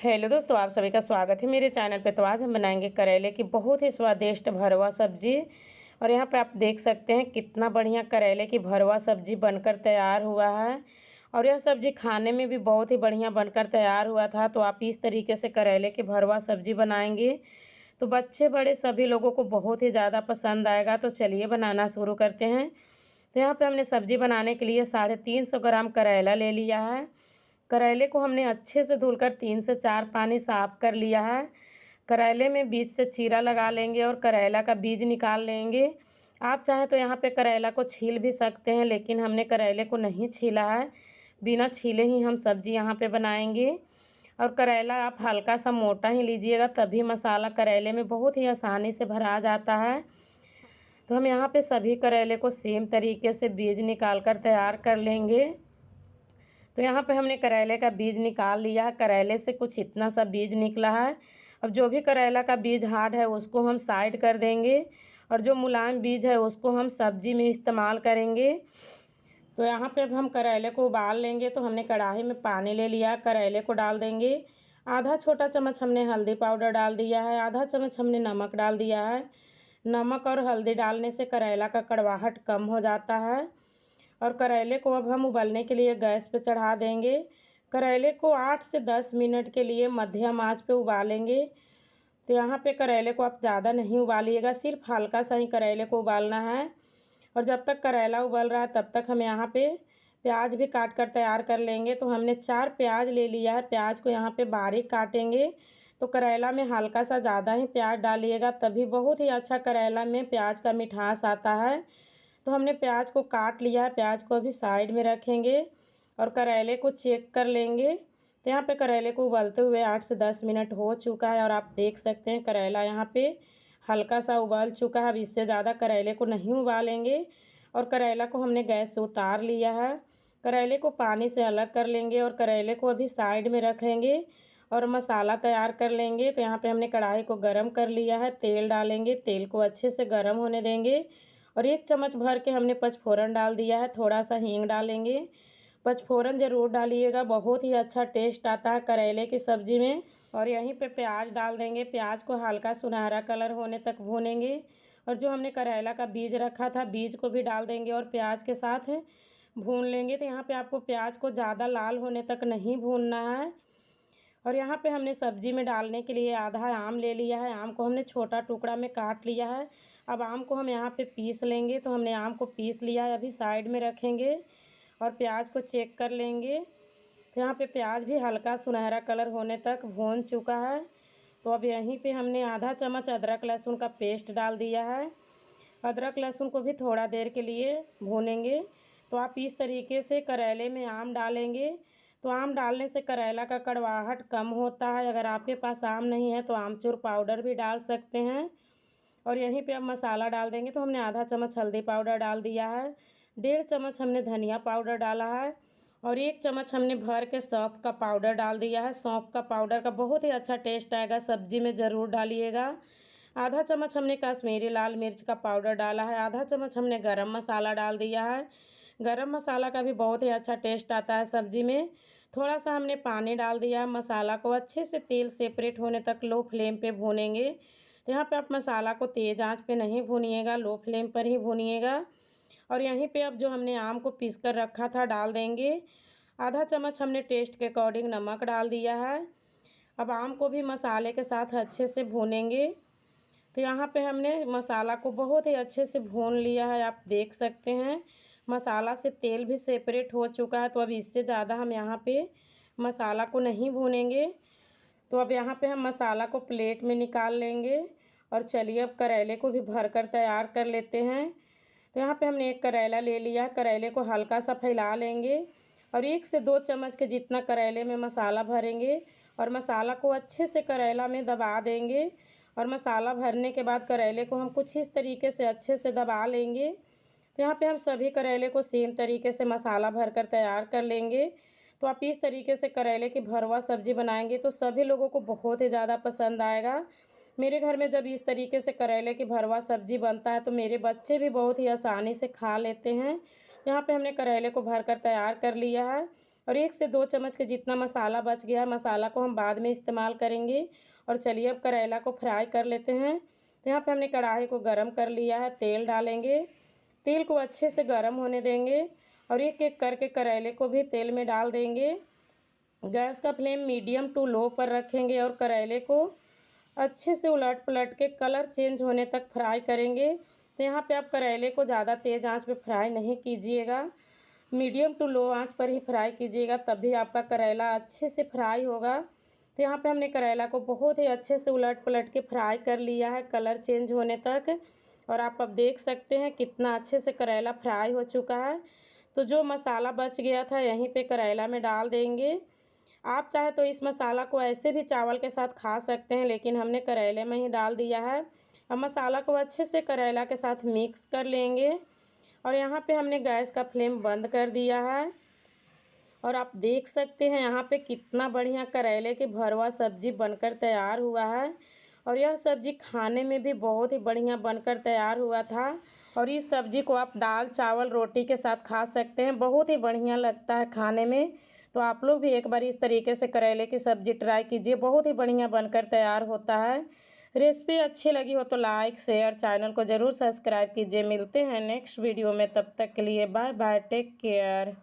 Hello दोस्तों, आप सभी का स्वागत है मेरे चैनल पे। तो आज हम बनाएंगे करेले की बहुत ही स्वादिष्ट भरवा सब्जी। और यहाँ पे आप देख सकते हैं कितना बढ़िया करेले की भरवा सब्जी बनकर तैयार हुआ है। और यह सब्जी खाने में भी बहुत ही बढ़िया बनकर तैयार हुआ था। तो आप इस तरीके से करेले की भरवा सब्जी बनाएंगे तो बच्चे बड़े सभी लोगों को बहुत ही ज़्यादा पसंद आएगा। तो चलिए बनाना शुरू करते हैं। तो यहाँ पर हमने सब्जी बनाने के लिए 350 ग्राम करेला ले लिया है। करेले को हमने अच्छे से धुलकर 3 से 4 पानी साफ़ कर लिया है। करेले में बीज से चीरा लगा लेंगे और करेला का बीज निकाल लेंगे। आप चाहें तो यहाँ पे करेला को छील भी सकते हैं, लेकिन हमने करेले को नहीं छीला है। बिना छीले ही हम सब्जी यहाँ पे बनाएंगे। और करेला आप हल्का सा मोटा ही लीजिएगा, तभी मसाला करेले में बहुत ही आसानी से भरा जाता है। तो हम यहाँ पे सभी करेले को सेम तरीके से बीज निकाल कर तैयार कर लेंगे। तो यहाँ पे हमने करेले का बीज निकाल लिया है। करेले से कुछ इतना सा बीज निकला है। अब जो भी करेला का बीज हार्ड है उसको हम साइड कर देंगे, और जो मुलायम बीज है उसको हम सब्जी में इस्तेमाल करेंगे। तो यहाँ पे अब हम करेले को उबाल लेंगे। तो हमने कढ़ाई में पानी ले लिया, करेले को डाल देंगे। आधा छोटा चम्मच हमने हल्दी पाउडर डाल दिया है, आधा चम्मच हमने नमक डाल दिया है। नमक और हल्दी डालने से करेला का कड़वाहट कम हो जाता है। और करेले को अब हम उबलने के लिए गैस पे चढ़ा देंगे। करेले को 8 से 10 मिनट के लिए मध्यम आंच पे उबालेंगे। तो यहाँ पे करेले को आप ज़्यादा नहीं उबालिएगा, सिर्फ हल्का सा ही करेले को उबालना है। और जब तक करेला उबल रहा है तब तक हम यहाँ पे प्याज भी काट कर तैयार कर लेंगे। तो हमने 4 प्याज ले लिया है। प्याज को यहाँ पे बारीक काटेंगे। तो करेला में हल्का सा ज़्यादा ही प्याज डालिएगा, तभी बहुत ही अच्छा करेला में प्याज का मिठास आता है। तो हमने प्याज को काट लिया है, प्याज को अभी साइड में रखेंगे और करेले को चेक कर लेंगे। तो यहाँ पे करेले को उबलते हुए 8 से 10 मिनट हो चुका है, और आप देख सकते हैं करेला यहाँ पे हल्का सा उबल चुका है। अब इससे ज़्यादा करेले को नहीं उबालेंगे। और करेला को हमने गैस से उतार लिया है। करेले को पानी से अलग कर लेंगे और करेले को अभी साइड में रखेंगे और मसाला तैयार कर लेंगे। तो यहाँ पे हमने कढ़ाई को गरम कर लिया है, तेल डालेंगे, तेल को अच्छे से गरम होने देंगे। और 1 चम्मच भर के हमने पचफोरन डाल दिया है, थोड़ा सा हींग डालेंगे। पचफोरन ज़रूर डालिएगा, बहुत ही अच्छा टेस्ट आता है करेले की सब्ज़ी में। और यहीं पे प्याज डाल देंगे, प्याज को हल्का सुनहरा कलर होने तक भूनेंगे। और जो हमने करेला का बीज रखा था, बीज को भी डाल देंगे और प्याज के साथ भून लेंगे। तो यहाँ पे आपको प्याज को ज़्यादा लाल होने तक नहीं भूनना है। और यहाँ पे हमने सब्जी में डालने के लिए आधा आम ले लिया है। आम को हमने छोटा टुकड़ा में काट लिया है। अब आम को हम यहाँ पे पीस लेंगे। तो हमने आम को पीस लिया है, अभी साइड में रखेंगे और प्याज को चेक कर लेंगे। तो यहाँ पे प्याज भी हल्का सुनहरा कलर होने तक भून चुका है। तो अब यहीं पे हमने आधा चम्मच अदरक लहसुन का पेस्ट डाल दिया है। अदरक लहसुन को भी थोड़ा देर के लिए भूनेंगे। तो आप इस तरीके से करेले में आम डालेंगे। तो आम डालने से करेला का कड़वाहट कम होता है। अगर आपके पास आम नहीं है तो आमचूर पाउडर भी डाल सकते हैं। और यहीं पे अब मसाला डाल देंगे। तो हमने आधा चम्मच हल्दी पाउडर डाल दिया है, 1.5 चम्मच हमने धनिया पाउडर डाला है, और 1 चम्मच हमने भर के सौंफ का पाउडर डाल दिया है। सौंफ का पाउडर का बहुत ही अच्छा टेस्ट आएगा, सब्जी में ज़रूर डालिएगा। आधा चम्मच हमने कश्मीरी लाल मिर्च का पाउडर डाला है, आधा चम्मच हमने गरम मसाला डाल दिया है। गरम मसाला का भी बहुत ही अच्छा टेस्ट आता है सब्जी में। थोड़ा सा हमने पानी डाल दिया है। मसाला को अच्छे से तेल सेपरेट होने तक लो फ्लेम पे भूनेंगे। तो यहाँ पे आप मसाला को तेज़ आंच पे नहीं भूनिएगा, लो फ्लेम पर ही भूनिएगा। और यहीं पे अब जो हमने आम को पीस कर रखा था डाल देंगे। आधा चम्मच हमने टेस्ट के अकॉर्डिंग नमक डाल दिया है। अब आम को भी मसाले के साथ अच्छे से भूनेंगे। तो यहाँ पे हमने मसाला को बहुत ही अच्छे से भून लिया है, आप देख सकते हैं मसाला से तेल भी सेपरेट हो चुका है। तो अब इससे ज़्यादा हम यहाँ पे मसाला को नहीं भूनेंगे। तो अब यहाँ पे हम मसाला को प्लेट में निकाल लेंगे। और चलिए अब करेले को भी भर कर तैयार कर लेते हैं। तो यहाँ पे हमने एक करेला ले लिया, करेले को हल्का सा फैला लेंगे और 1 से 2 चम्मच के जितना करेले में मसाला भरेंगे। और मसाला को अच्छे से करेला में दबा देंगे। और मसाला भरने के बाद करेले को हम कुछ इस तरीके से अच्छे से दबा लेंगे। तो यहाँ पे हम सभी करेले को सेम तरीके से मसाला भरकर तैयार कर लेंगे। तो आप इस तरीके से करेले की भरवा सब्जी बनाएंगे तो सभी लोगों को बहुत ही ज़्यादा पसंद आएगा। मेरे घर में जब इस तरीके से करेले की भरवा सब्जी बनता है तो मेरे बच्चे भी बहुत ही आसानी से खा लेते हैं। यहाँ पे हमने करेले को भरकर तैयार कर लिया है। और 1 से 2 चम्मच के जितना मसाला बच गया है, मसाला को हम बाद में इस्तेमाल करेंगे। और चलिए अब करेला को फ्राई कर लेते हैं। तो यहाँ पे हमने कढ़ाई को गरम कर लिया है, तेल डालेंगे। तेल को अच्छे से गरम होने देंगे और एक एक करके करेले को भी तेल में डाल देंगे। गैस का फ्लेम मीडियम टू लो पर रखेंगे और करेले को अच्छे से उलट पलट के कलर चेंज होने तक फ्राई करेंगे। तो यहाँ पे आप करेले को ज़्यादा तेज़ आंच पे फ्राई नहीं कीजिएगा, मीडियम टू लो आंच पर ही फ्राई कीजिएगा, तभी आपका करेला अच्छे से फ्राई होगा। तो यहाँ पे हमने करेला को बहुत ही अच्छे से उलट पलट के फ्राई कर लिया है कलर चेंज होने तक। और आप अब देख सकते हैं कितना अच्छे से करेला फ्राई हो चुका है। तो जो मसाला बच गया था यहीं पे करेला में डाल देंगे। आप चाहे तो इस मसाला को ऐसे भी चावल के साथ खा सकते हैं, लेकिन हमने करेले में ही डाल दिया है। अब मसाला को अच्छे से करेला के साथ मिक्स कर लेंगे और यहाँ पे हमने गैस का फ्लेम बंद कर दिया है। और आप देख सकते हैं यहाँ पे कितना बढ़िया करेले की भरवा सब्जी बनकर तैयार हुआ है। और यह सब्जी खाने में भी बहुत ही बढ़िया बनकर तैयार हुआ था। और इस सब्जी को आप दाल चावल रोटी के साथ खा सकते हैं, बहुत ही बढ़िया लगता है खाने में। तो आप लोग भी एक बार इस तरीके से करेले की सब्ज़ी ट्राई कीजिए, बहुत ही बढ़िया बनकर तैयार होता है। रेसिपी अच्छी लगी हो तो लाइक शेयर, चैनल को ज़रूर सब्सक्राइब कीजिए। मिलते हैं नेक्स्ट वीडियो में, तब तक के लिए बाय बाय, टेक केयर।